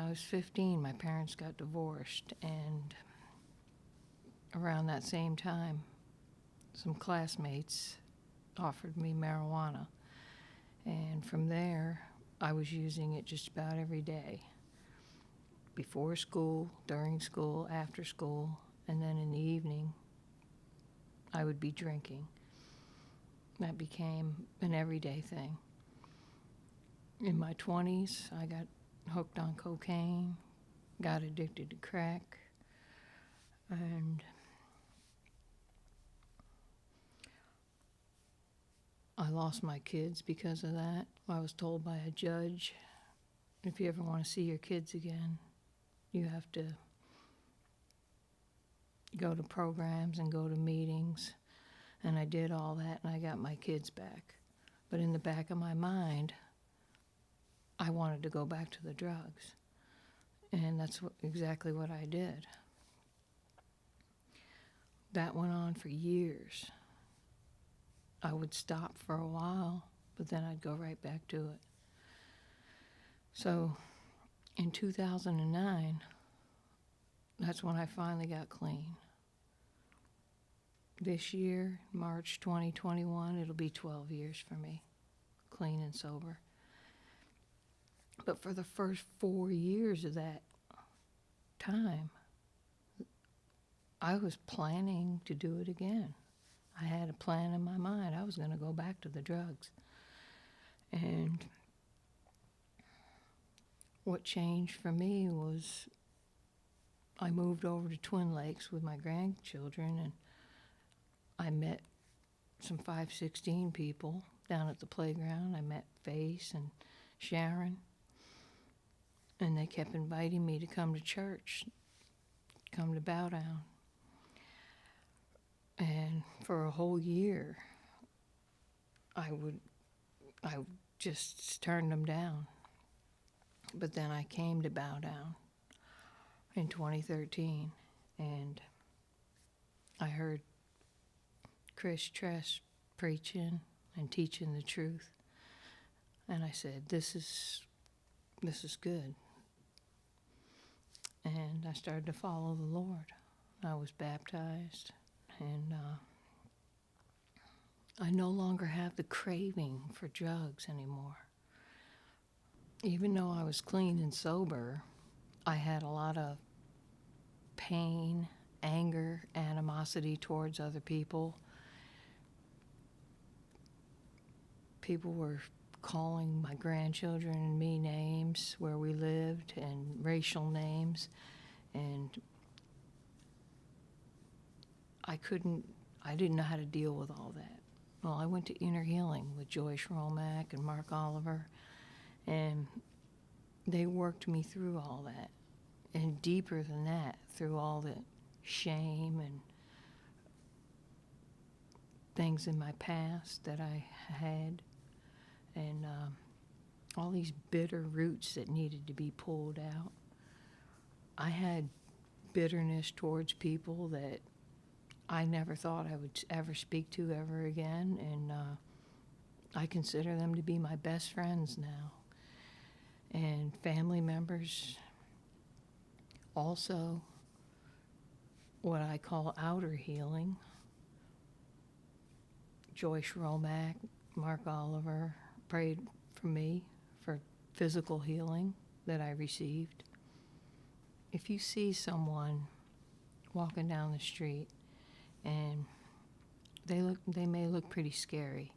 I was 15, my parents got divorced, and around that same time, some classmates offered me marijuana. And from there, I was using it just about every day. Before school, during school, after school, and then in the evening, I would be drinking. That became an everyday thing. In my 20s, I got hooked on cocaine, got addicted to crack, and I lost my kids because of that. I was told by a judge, if you ever want to see your kids again, you have to go to programs and go to meetings. And I did all that, and I got my kids back. But in the back of my mind, I wanted to go back to the drugs. And that's exactly what I did. That went on for years. I would stop for a while, but then I'd go right back to it. So in 2009, that's when I finally got clean. This year, March 2021, it'll be 12 years for me, clean and sober. But for the first 4 years of that time, I was planning to do it again. I had a plan in my mind. I was going to go back to the drugs. And what changed for me was I moved over to Twin Lakes with my grandchildren, and I met some 516 people down at the playground. I met Face and Sharon, and they kept inviting me to come to church, come to Bow Down. And for a whole year, I just turned them down. But then I came to Bow Down in 2013, and I heard Chris Tress preaching and teaching the truth. And I said, this is good. And I started to follow the Lord. I was baptized, and I no longer have the craving for drugs anymore. Even though I was clean and sober, I had a lot of pain, anger, animosity towards other people. People were calling my grandchildren and me names where we lived, and racial names, and I didn't know how to deal with all that. Well, I went to Inner Healing with Joyce Romack and Mark Oliver, and they worked me through all that, and deeper than that, through all the shame and things in my past that I had, and all these bitter roots that needed to be pulled out. I had bitterness towards people that I never thought I would ever speak to ever again, and I consider them to be my best friends now. And family members, also what I call outer healing. Joyce Romack, Mark Oliver prayed for me for physical healing that I received. If you see someone walking down the street and they may look pretty scary.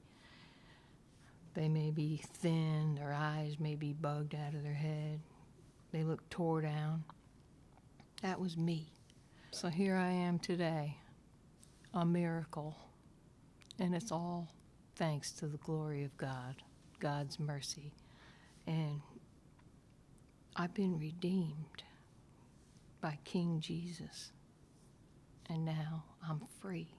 They may be thin, their eyes may be bugged out of their head. They look tore down. That was me. So here I am today, a miracle. And it's all thanks to the glory of God, God's mercy. And I've been redeemed by King Jesus. And now I'm free.